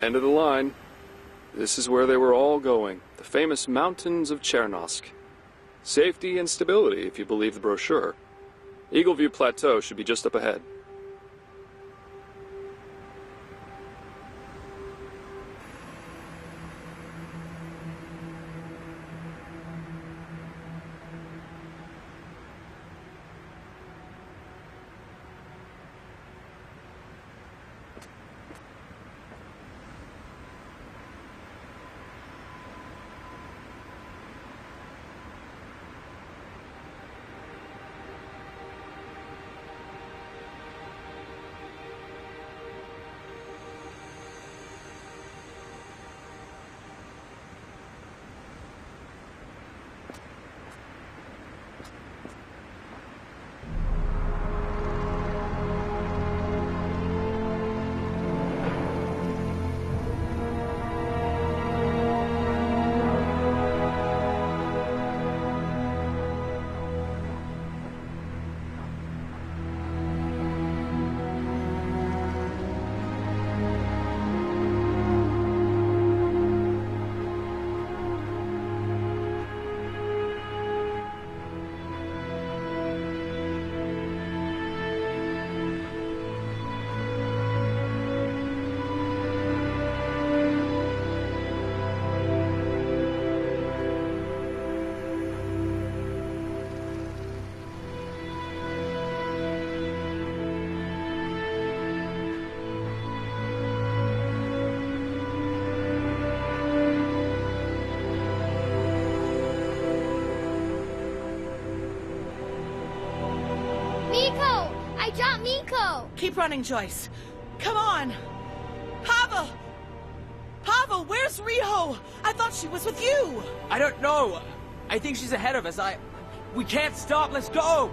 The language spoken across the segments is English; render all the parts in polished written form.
End of the line. This is where they were all going. The famous mountains of Chernosk. Safety and stability, if you believe the brochure. Eagleview Plateau should be just up ahead. Keep running, Joyce. Come on. Pavel! Pavel, where's Riho? I thought she was with you. I don't know. I think she's ahead of us. We can't stop. Let's go!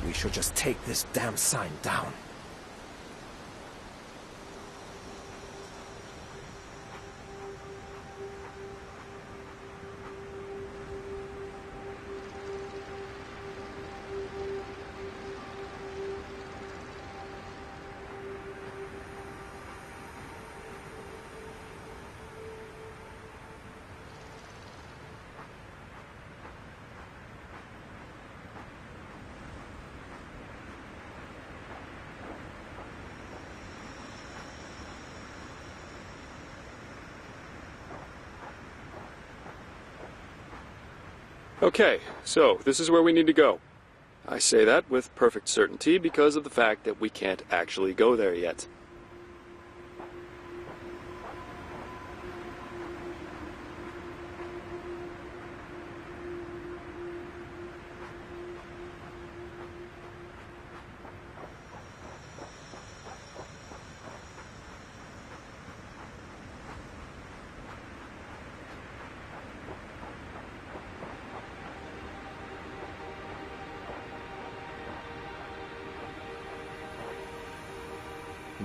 We should just take this damn sign down. Okay, so this is where we need to go. I say that with perfect certainty because of the fact that we can't actually go there yet.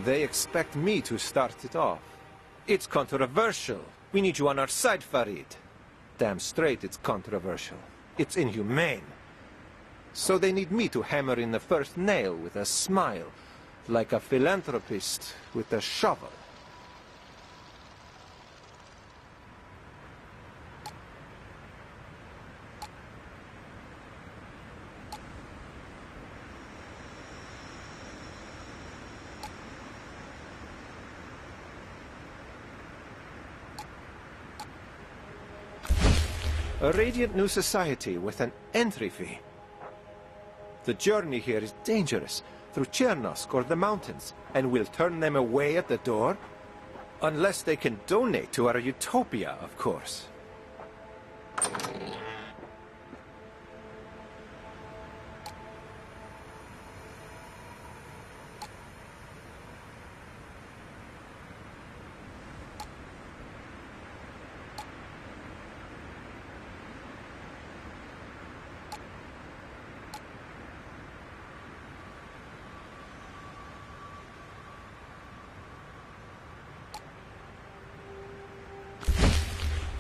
They expect me to start it off. It's controversial. We need you on our side, Farid. Damn straight it's controversial. It's inhumane. So they need me to hammer in the first nail with a smile. like a philanthropist with a shovel. A radiant new society with an entry fee. The journey here is dangerous, through Chernosk or the mountains, and we'll turn them away at the door? Unless they can donate to our utopia, of course.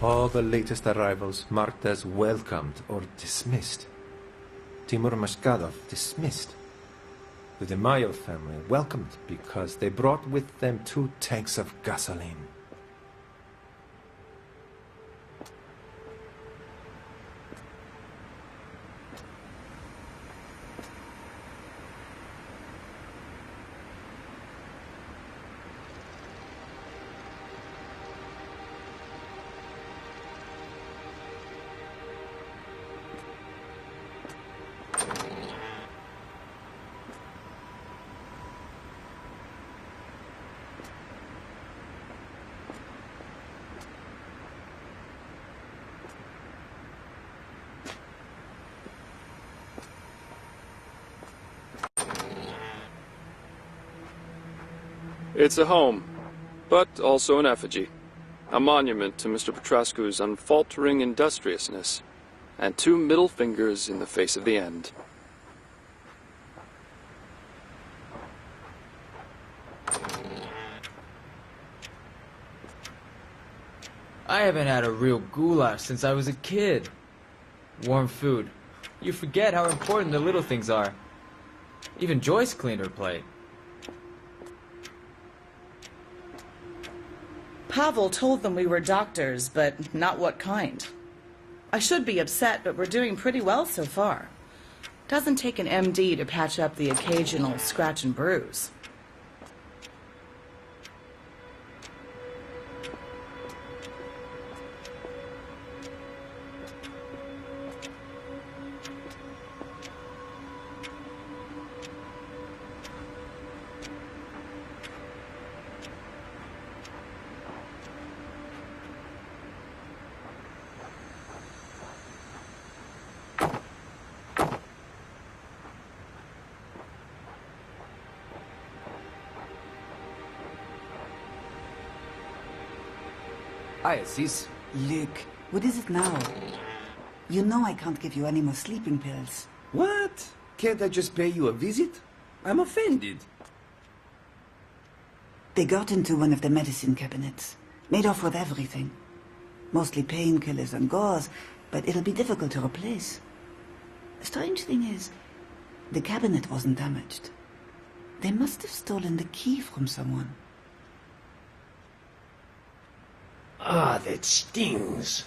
All the latest arrivals marked as welcomed or dismissed. Timur Mashkadov dismissed. The Demayev family welcomed because they brought with them 2 tanks of gasoline. It's a home, but also an effigy. A monument to Mr. Petrascu's unfaltering industriousness, and 2 middle fingers in the face of the end. I haven't had a real goulash since I was a kid. Warm food. You forget how important the little things are. Even Joyce cleaned her plate. Pavel told them we were doctors, but not what kind. I should be upset, but we're doing pretty well so far. Doesn't take an MD to patch up the occasional scratch and bruise. Hi, Sis. Luke, what is it now? You know I can't give you any more sleeping pills. What? Can't I just pay you a visit? I'm offended. They got into one of the medicine cabinets, made off with everything. Mostly painkillers and gauze, but it'll be difficult to replace. The strange thing is, the cabinet wasn't damaged. They must have stolen the key from someone. Ah, that stings.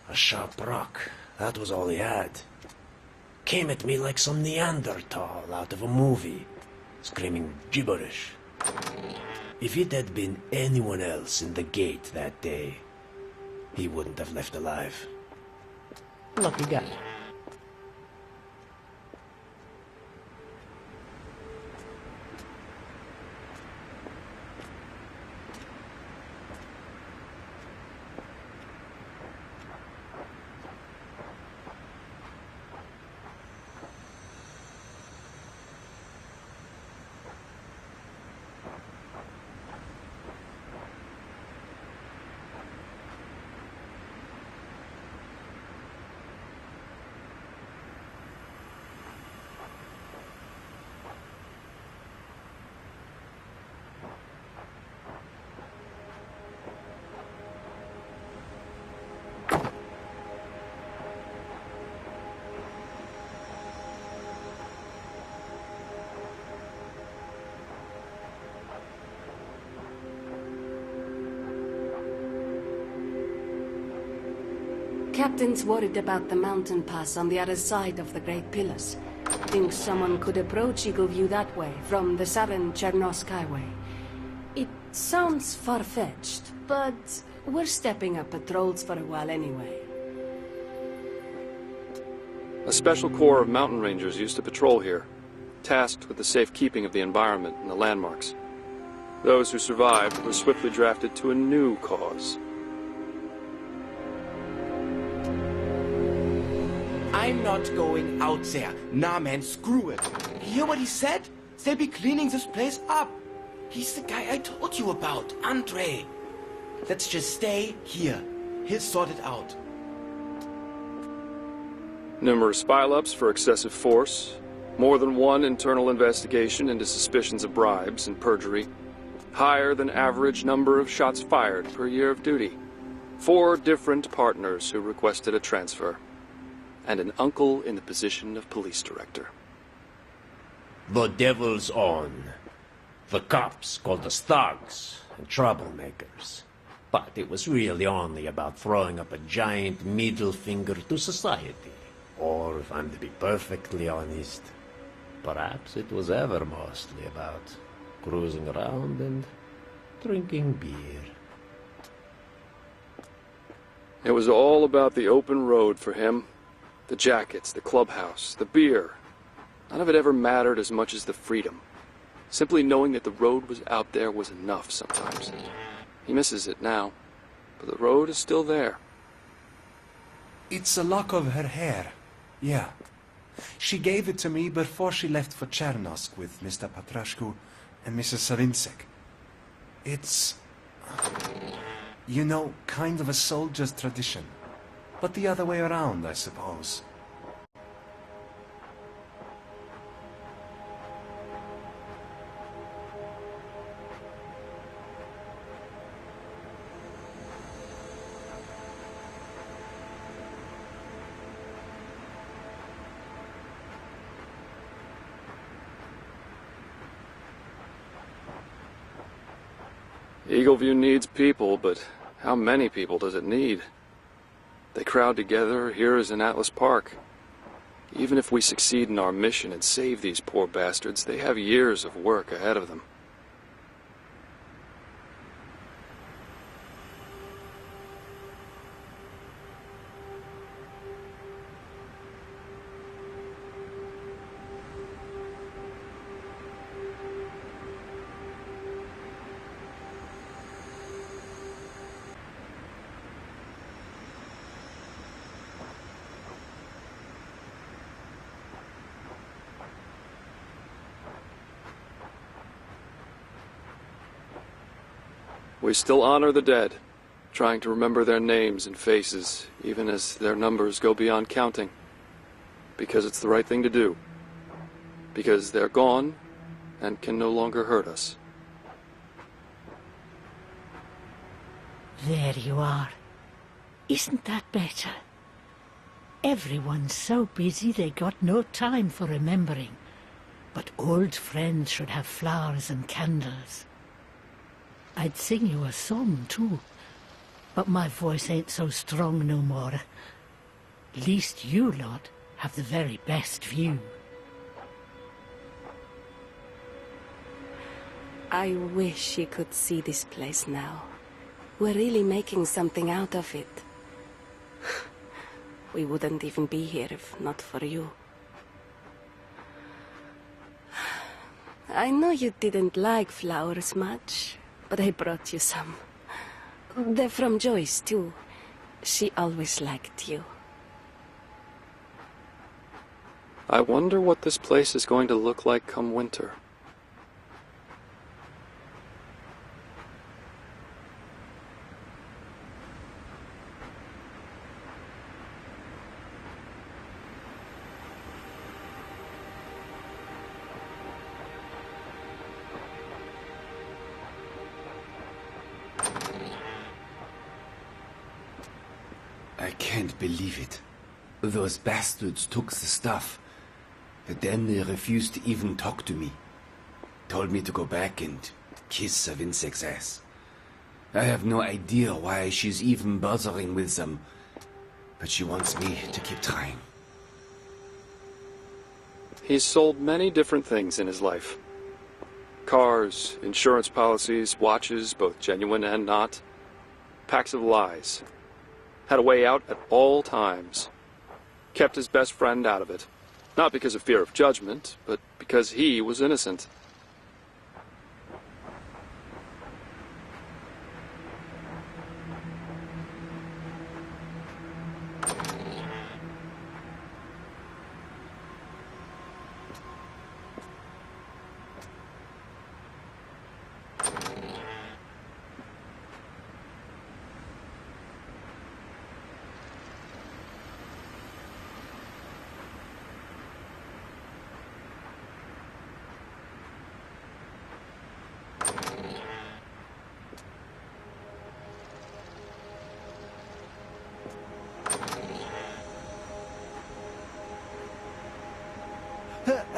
A sharp rock. That was all he had. Came at me like some Neanderthal out of a movie, screaming gibberish. If it had been anyone else in the gate that day, he wouldn't have left alive. Lucky guy. Captain's worried about the mountain pass on the other side of the Great Pillars. Thinks someone could approach Eagleview that way, from the Savin Chernosk Highway. It sounds far-fetched, but we're stepping up patrols for a while anyway. A special corps of mountain rangers used to patrol here, tasked with the safekeeping of the environment and the landmarks. Those who survived were swiftly drafted to a new cause. I'm not going out there. Nah, man, screw it. You hear what he said? They'll be cleaning this place up. He's the guy I told you about, Andre. Let's just stay here. He'll sort it out. Numerous pileups for excessive force, more than one internal investigation into suspicions of bribes and perjury, higher than average number of shots fired per year of duty, 4 different partners who requested a transfer, and an uncle in the position of police director. The devil's own. The cops called us thugs and troublemakers. But it was really only about throwing up a giant middle finger to society. Or, if I'm to be perfectly honest, perhaps it was ever mostly about cruising around and drinking beer. It was all about the open road for him. The jackets, the clubhouse, the beer. None of it ever mattered as much as the freedom. Simply knowing that the road was out there was enough sometimes. He misses it now, but the road is still there. It's a lock of her hair. Yeah. She gave it to me before she left for Chernosk with Mr. Patrashku and Mrs. Savinsek. It's, you know, kind of a soldier's tradition. But the other way around, I suppose. Eagleview needs people, but how many people does it need? They crowd together here as in Atlas Park. Even if we succeed in our mission and save these poor bastards, they have years of work ahead of them. We still honor the dead, trying to remember their names and faces, even as their numbers go beyond counting. Because it's the right thing to do. Because they're gone and can no longer hurt us. There you are. Isn't that better? Everyone's so busy they got no time for remembering. But old friends should have flowers and candles. I'd sing you a song, too. But my voice ain't so strong no more. Least you lot have the very best view. I wish you could see this place now. We're really making something out of it. We wouldn't even be here if not for you. I know you didn't like flowers much, but I brought you some. They're from Joyce, too. She always liked you. I wonder what this place is going to look like come winter. I can't believe it. Those bastards took the stuff. Then they refused to even talk to me. Told me to go back and kiss Savinsek's ass. I have no idea why she's even bothering with them. but she wants me to keep trying. He's sold many different things in his life. Cars, insurance policies, watches, both genuine and not. Packs of lies. Had a way out at all times. Kept his best friend out of it. Not because of fear of judgment, but because he was innocent.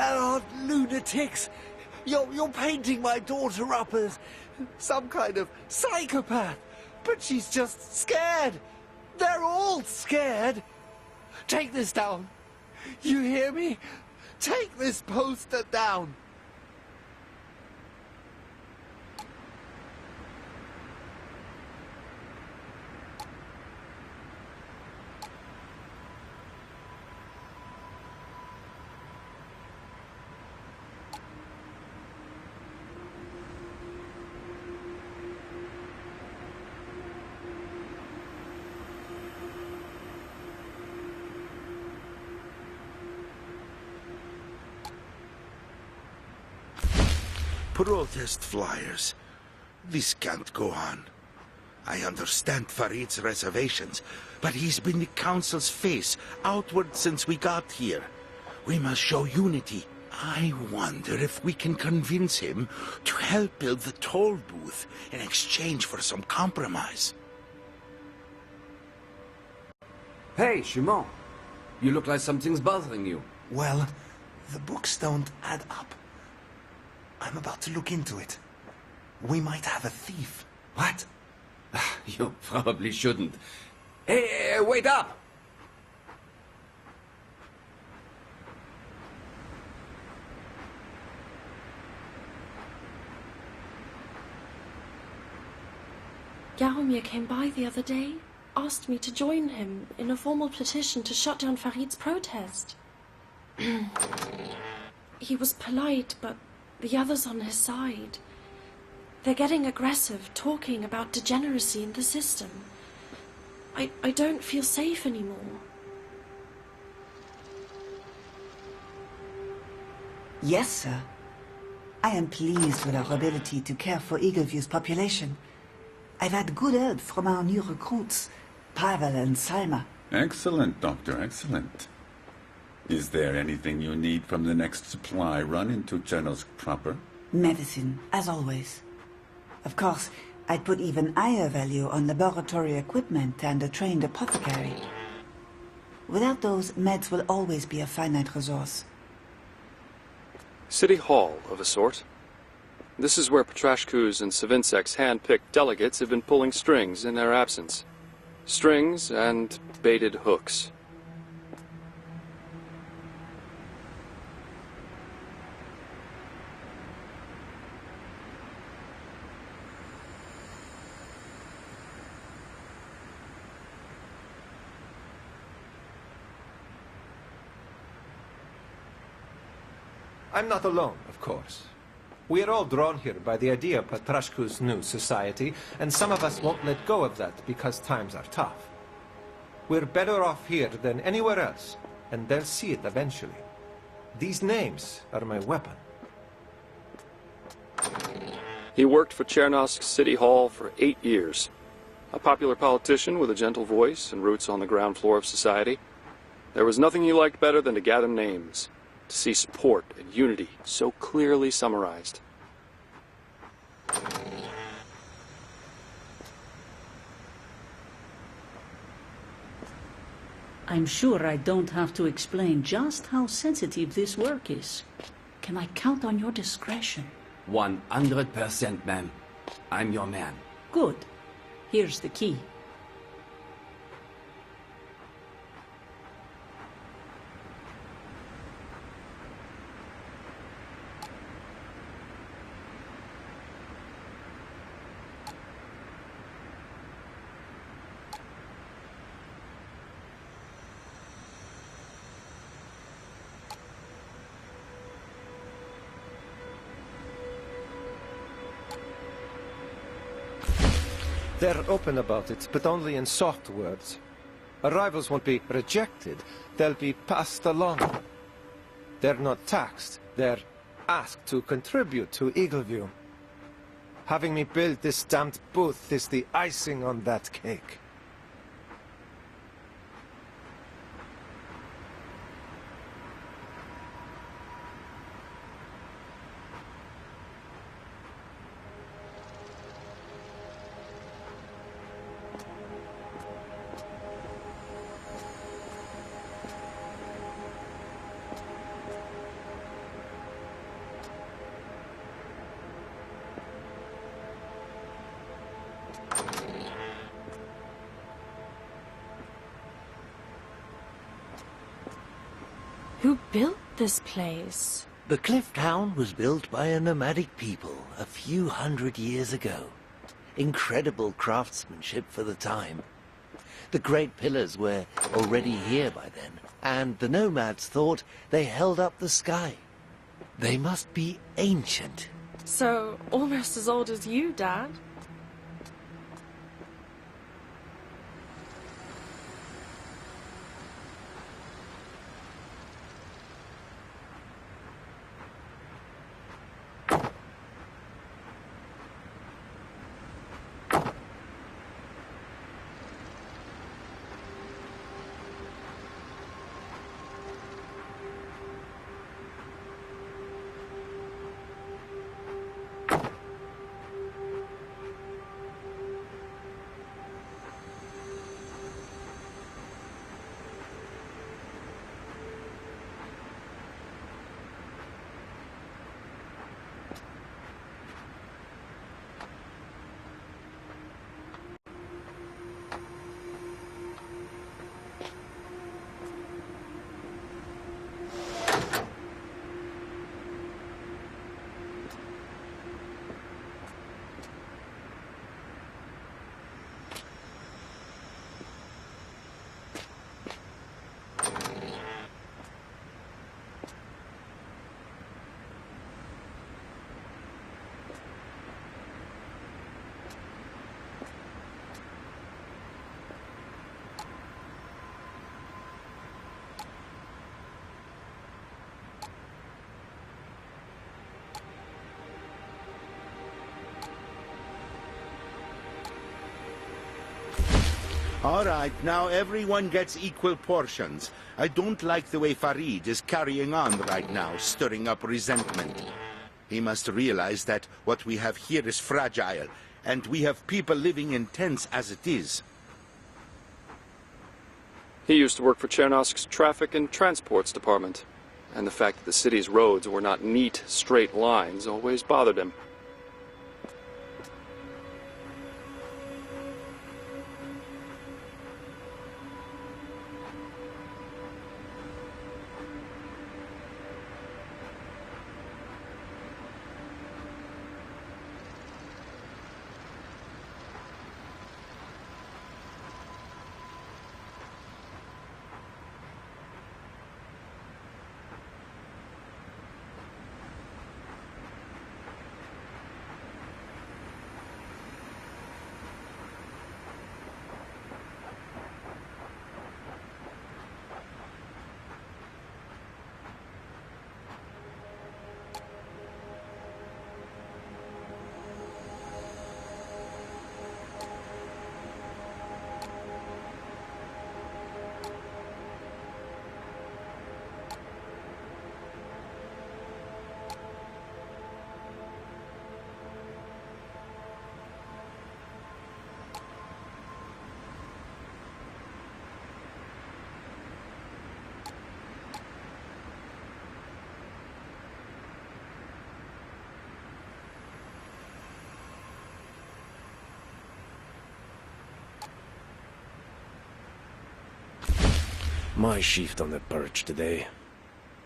Oh, lunatics! You're painting my daughter up as some kind of psychopath, but she's just scared. They're all scared. Take this down. You hear me? Take this poster down. Protest flyers. This can't go on. I understand Farid's reservations, but he's been the Council's face outward since we got here. We must show unity. I wonder if we can convince him to help build the toll booth in exchange for some compromise. Hey, Shumon. You look like something's bothering you. Well, the books don't add up. I'm about to look into it. We might have a thief. What? You probably shouldn't. Hey, wait up! Jaromir came by the other day, asked me to join him in a formal petition to shut down Farid's protest. He was polite, but the others on his side. They're getting aggressive, talking about degeneracy in the system. I don't feel safe anymore. Yes, sir. I am pleased with our ability to care for Eagleview's population. I've had good help from our new recruits, Pavel and Salma. Excellent, Doctor, excellent. Is there anything you need from the next supply run into Chernosk proper? Medicine, as always. Of course, I'd put even higher value on laboratory equipment and a trained apothecary. Without those, meds will always be a finite resource. City Hall, of a sort. This is where Petrashku's and Savinsek's hand-picked delegates have been pulling strings in their absence. Strings and baited hooks. I'm not alone, of course. We are all drawn here by the idea of Petrashku's new society, and some of us won't let go of that because times are tough. We're better off here than anywhere else, and they'll see it eventually. These names are my weapon. He worked for Chernosk City Hall for 8 years. A popular politician with a gentle voice and roots on the ground floor of society. There was nothing he liked better than to gather names. To see support and unity so clearly summarized. I'm sure I don't have to explain just how sensitive this work is. Can I count on your discretion? 100%, ma'am. I'm your man. Good. Here's the key. They're open about it, but only in soft words. Arrivals won't be rejected, they'll be passed along. They're not taxed, they're asked to contribute to Eagleview. Having me build this damned booth is the icing on that cake. Who built this place? The Cliff Town was built by a nomadic people a few hundred years ago. Incredible craftsmanship for the time. The Great Pillars were already here by then, and the nomads thought they held up the sky. They must be ancient. So, almost as old as you, Dad. All right, now everyone gets equal portions. I don't like the way Farid is carrying on right now, stirring up resentment. He must realize that what we have here is fragile, and we have people living in tents as it is. He used to work for Chernosk's Traffic and Transports Department, and the fact that the city's roads were not neat, straight lines always bothered him. My shift on the perch today.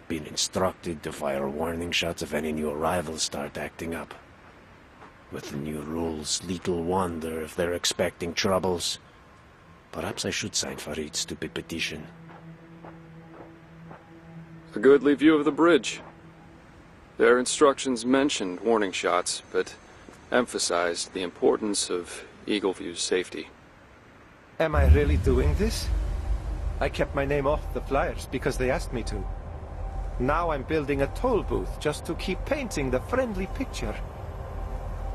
Been instructed to fire warning shots if any new arrivals start acting up. With the new rules, little wonder if they're expecting troubles. Perhaps I should sign Farid's stupid petition. A goodly view of the bridge. Their instructions mentioned warning shots, but emphasized the importance of Eagleview's safety. Am I really doing this? I kept my name off the flyers because they asked me to. Now I'm building a toll booth just to keep painting the friendly picture.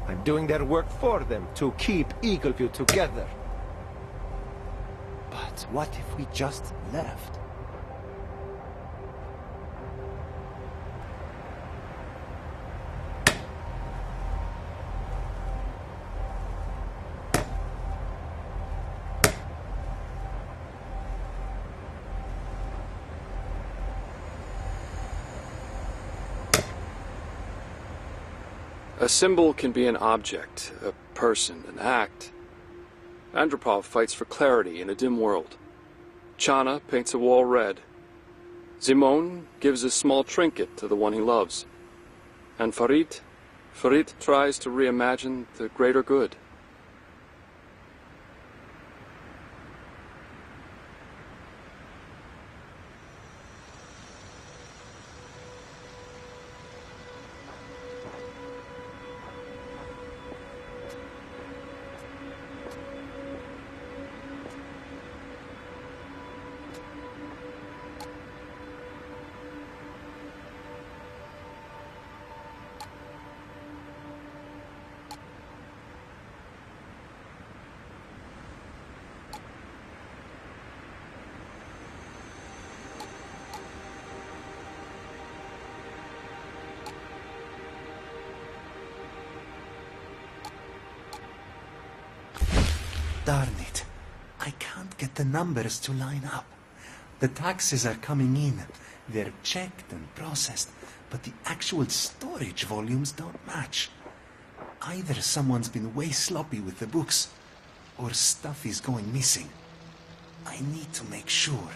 I'm doing their work for them to keep Eagleview together. But what if we just left? A symbol can be an object, a person, an act. Andropov fights for clarity in a dim world. Chana paints a wall red. Zimon gives a small trinket to the one he loves. And Farid tries to reimagine the greater good. Darn it. I can't get the numbers to line up. The taxes are coming in. They're checked and processed, but the actual storage volumes don't match. Either someone's been way sloppy with the books, or stuff is going missing. I need to make sure.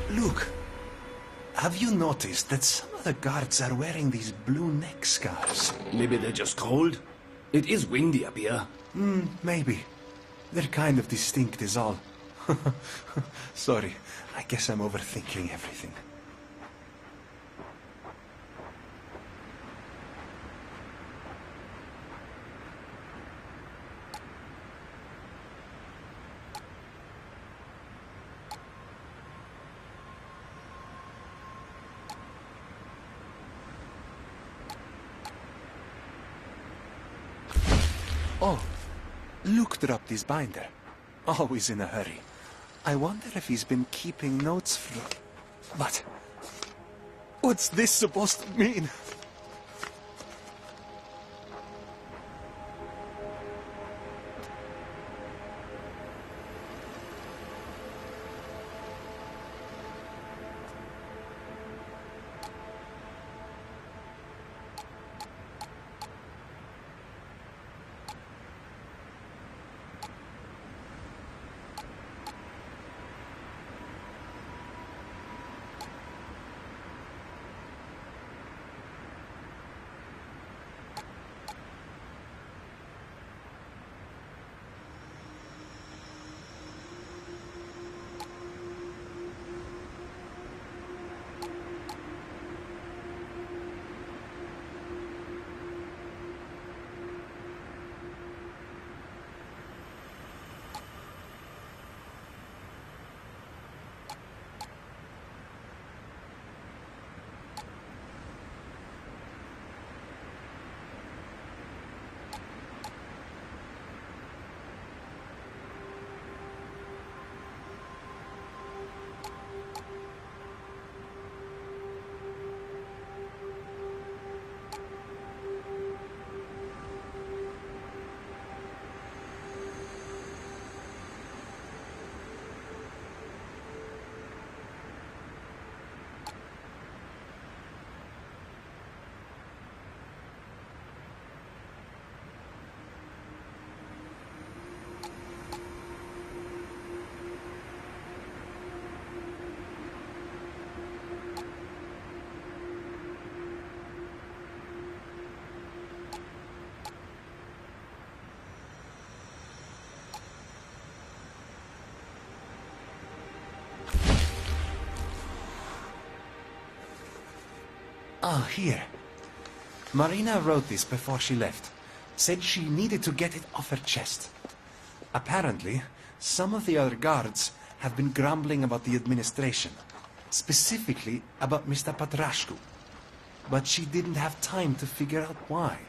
Look, have you noticed that some of the guards are wearing these blue neck scarves? Maybe they're just cold? It is windy up here. Maybe. They're kind of distinct is all. Sorry, I guess I'm overthinking everything. Oh, Luke dropped his binder. Always in a hurry. I wonder if he's been keeping notes from... But... what's this supposed to mean? Ah, here. Marina wrote this before she left. Said she needed to get it off her chest. Apparently, some of the other guards have been grumbling about the administration. Specifically about Mr. Patrashku. But she didn't have time to figure out why.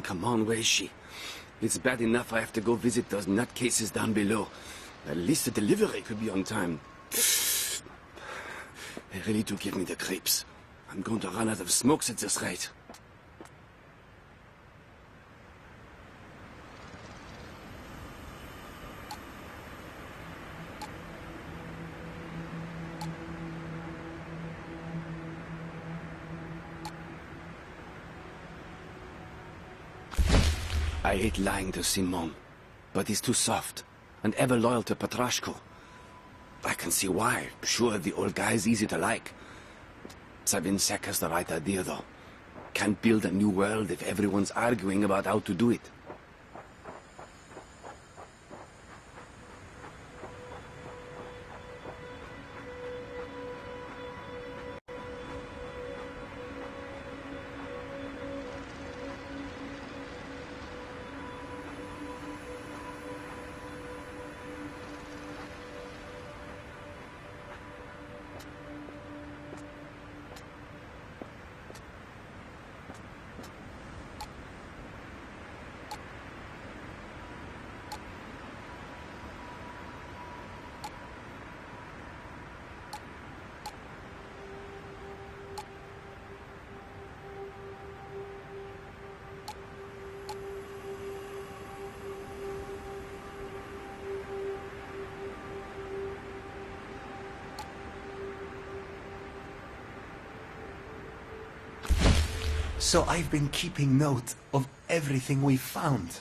Come on, where is she? It's bad enough I have to go visit those nutcases down below. At least the delivery could be on time. They really do give me the creeps. I'm going to run out of smokes at this rate. I hate lying to Simon, but he's too soft, and ever loyal to Patrashku. I can see why. Sure, the old guy's easy to like. Savinsek has the right idea, though. Can't build a new world if everyone's arguing about how to do it. So I've been keeping note of everything we've found.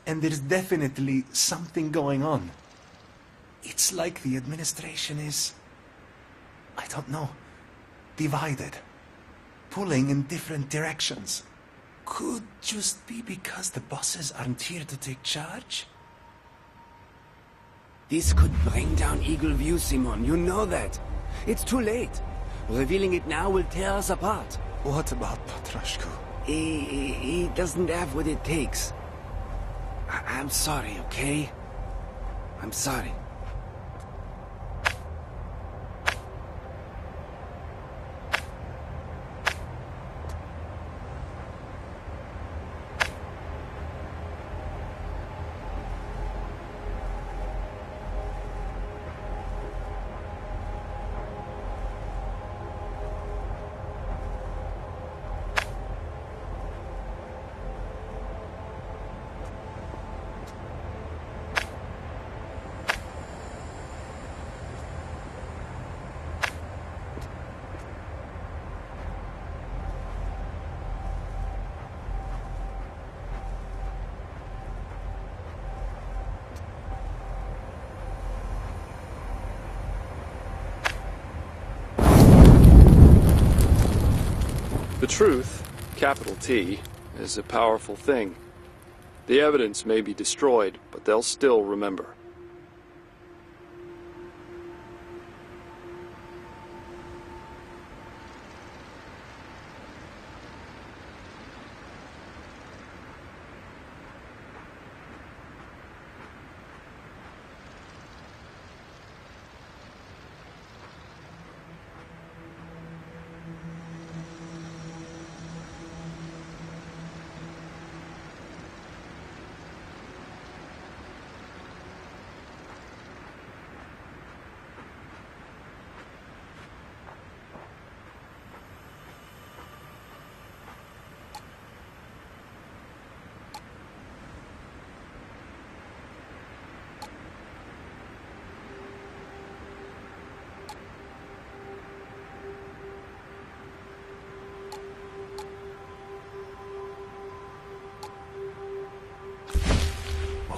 And there's definitely something going on. It's like the administration is, I don't know, divided. Pulling in different directions. Could just be because the bosses aren't here to take charge? This could bring down Eagle View, Simon. You know that. It's too late. Revealing it now will tear us apart. What about Patrashku? He doesn't have what it takes. I'm sorry, okay? I'm sorry. The truth, capital T, is a powerful thing. The evidence may be destroyed, but they'll still remember.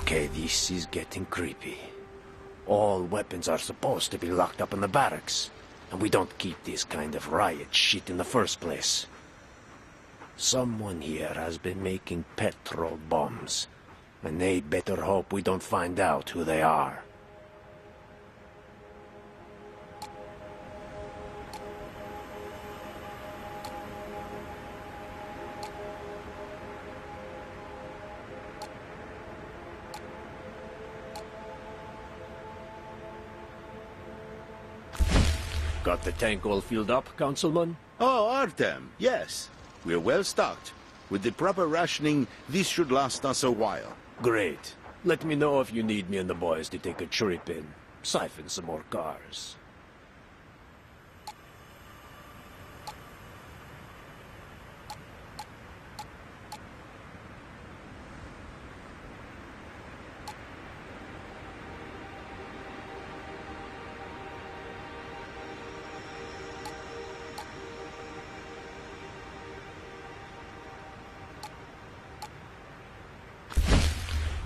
Okay, this is getting creepy. All weapons are supposed to be locked up in the barracks, and we don't keep this kind of riot shit in the first place. Someone here has been making petrol bombs, and they'd better hope we don't find out who they are. Got the tank all filled up, Councilman? Oh, Artem, yes. We're well stocked. With the proper rationing, this should last us a while. Great. Let me know if you need me and the boys to take a trip in. Siphon some more cars.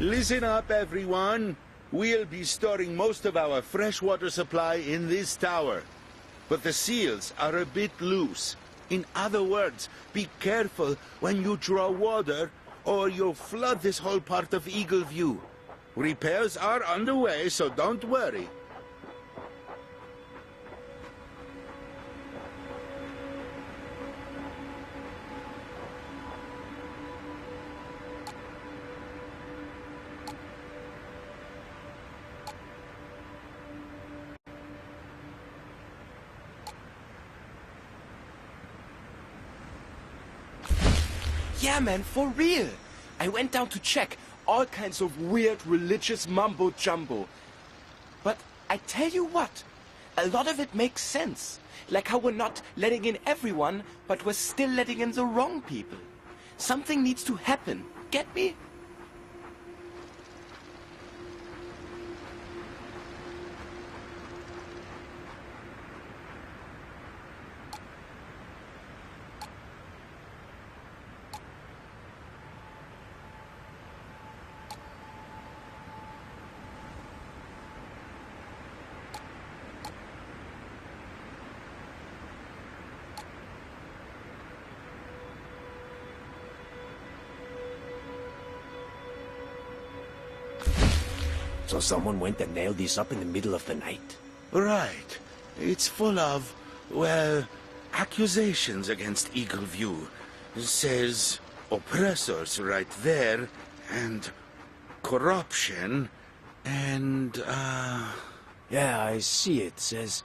Listen up, everyone. We'll be storing most of our freshwater supply in this tower. But the seals are a bit loose. In other words, be careful when you draw water, or you'll flood this whole part of Eagle View. Repairs are underway, so don't worry. Yeah, man, for real. I went down to check. All kinds of weird religious mumbo-jumbo. But I tell you what, a lot of it makes sense. Like how we're not letting in everyone, but we're still letting in the wrong people. Something needs to happen. Get me? So someone went and nailed this up in the middle of the night? Right. It's full of, well, accusations against Eagle View. It says oppressors right there, and corruption, and, Yeah, I see it. Says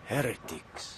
heretics.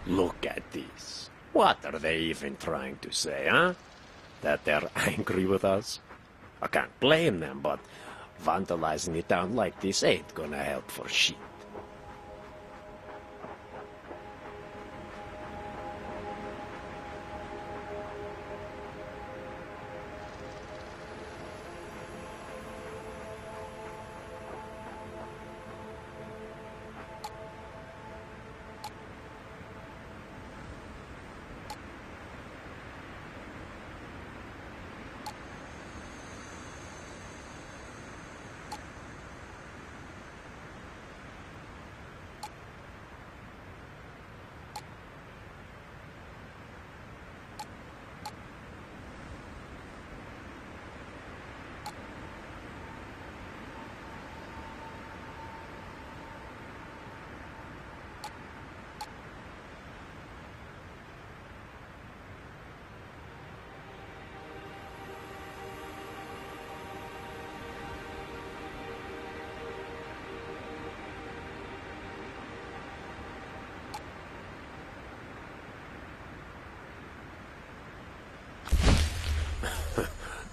Look at this. What are they even trying to say, huh? That they're angry with us? I can't blame them, but vandalizing the town like this ain't gonna help for shit.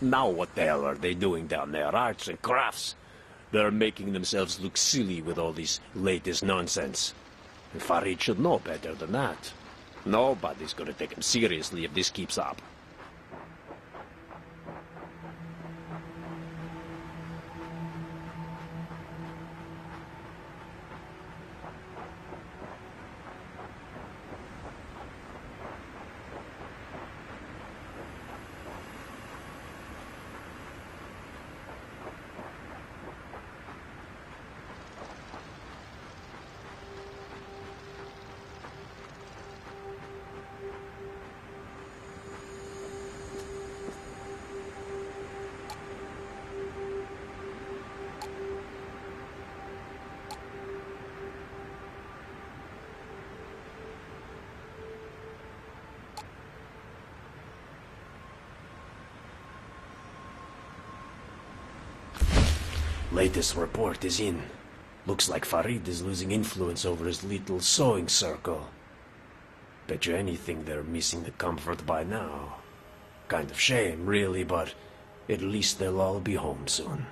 Now what the hell are they doing down there? Arts and crafts? They're making themselves look silly with all this latest nonsense. And Farid should know better than that. Nobody's gonna take him seriously if this keeps up. Latest report is in. Looks like Farid is losing influence over his little sewing circle. Bet you anything they're missing the comfort by now. Kind of shame, really, but at least they'll all be home soon.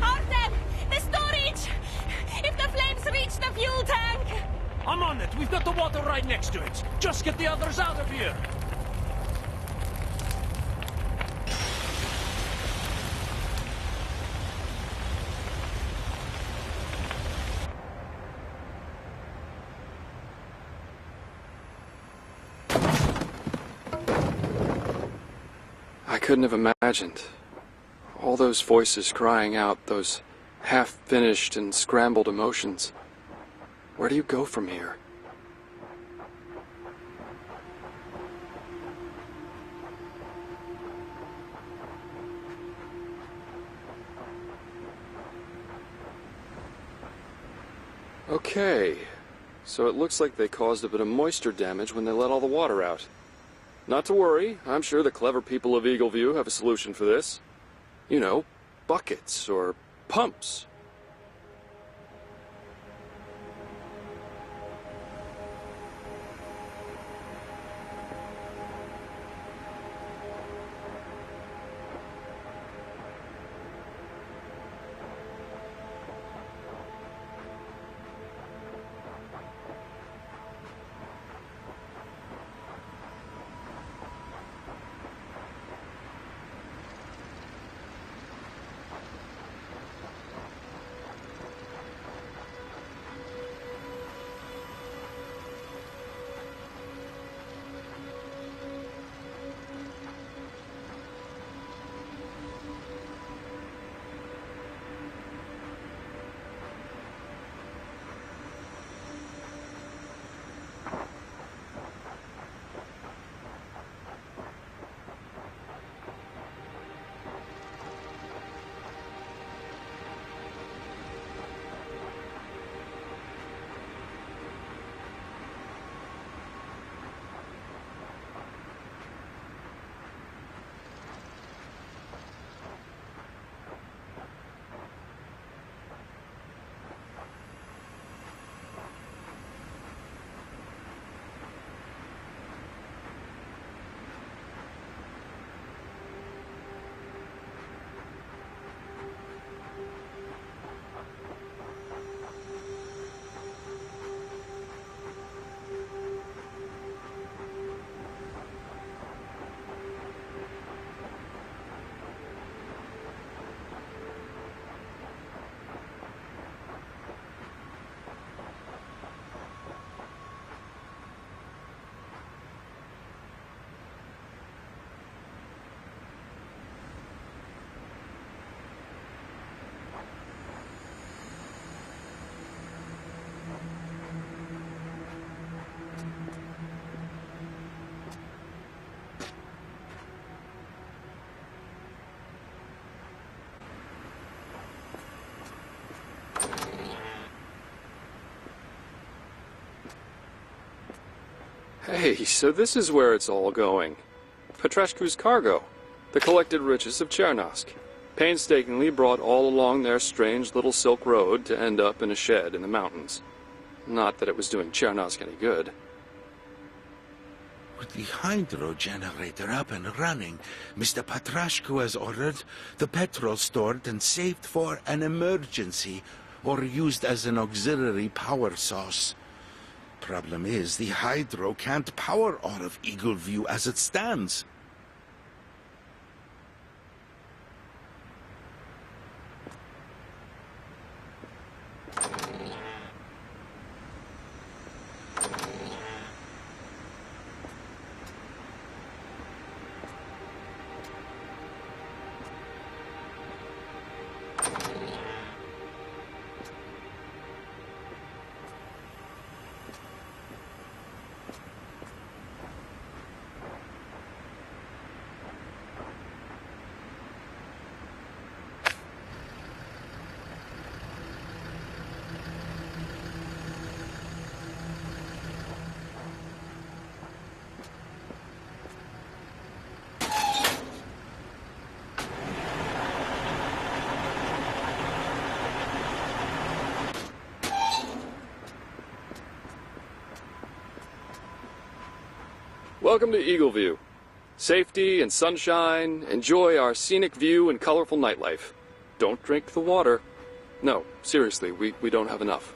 Artem! The storage! If the flames reach the fuel tank! I'm on it! We've got the water right next to it! Just get the others out of here! I couldn't have imagined. All those voices crying out, those half-finished and scrambled emotions. Where do you go from here? Okay, so it looks like they caused a bit of moisture damage when they let all the water out. Not to worry, I'm sure the clever people of Eagleview have a solution for this. You know, buckets or pumps. Hey, so this is where it's all going. Petreshku's cargo, the collected riches of Chernosk, painstakingly brought all along their strange little Silk Road to end up in a shed in the mountains. Not that it was doing Chernosk any good. With the hydro generator up and running, Mr. Patrashku has ordered the petrol stored and saved for an emergency or used as an auxiliary power source. Problem is, the hydro can't power all of Eagleview as it stands. Welcome to Eagleview. Safety and sunshine, enjoy our scenic view and colorful nightlife. Don't drink the water. No, seriously, we don't have enough.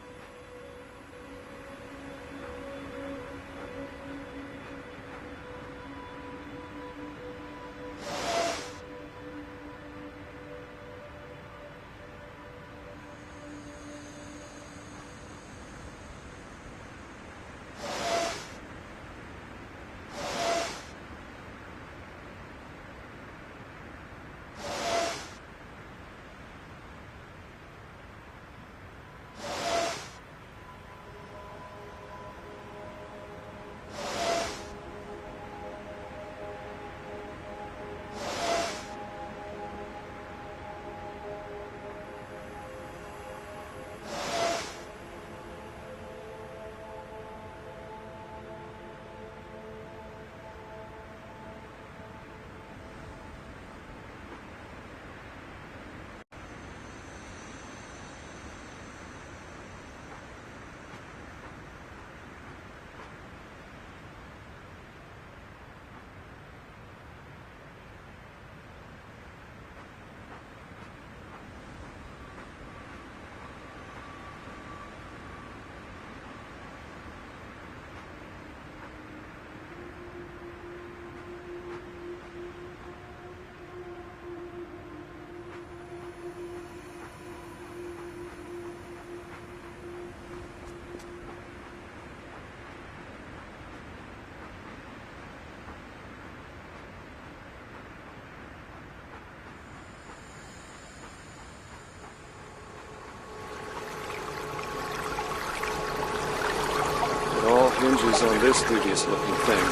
Hinges on this dubious-looking thing.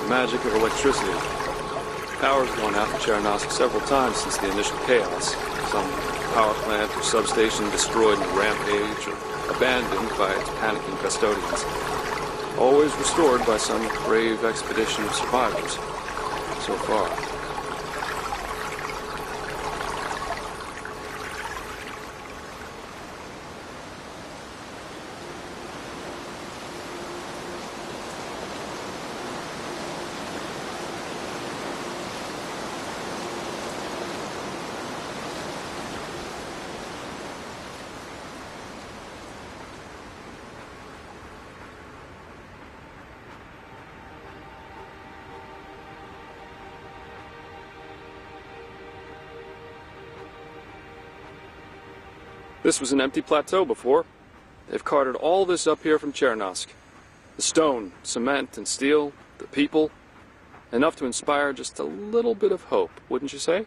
The magic of electricity. Power's gone out in Chernosk several times since the initial chaos. Some power plant or substation destroyed in a rampage or abandoned by its panicking custodians. Always restored by some brave expedition of survivors. So far. This was an empty plateau before. They've carted all this up here from Chernosk. The stone, cement, and steel, the people. Enough to inspire just a little bit of hope, wouldn't you say?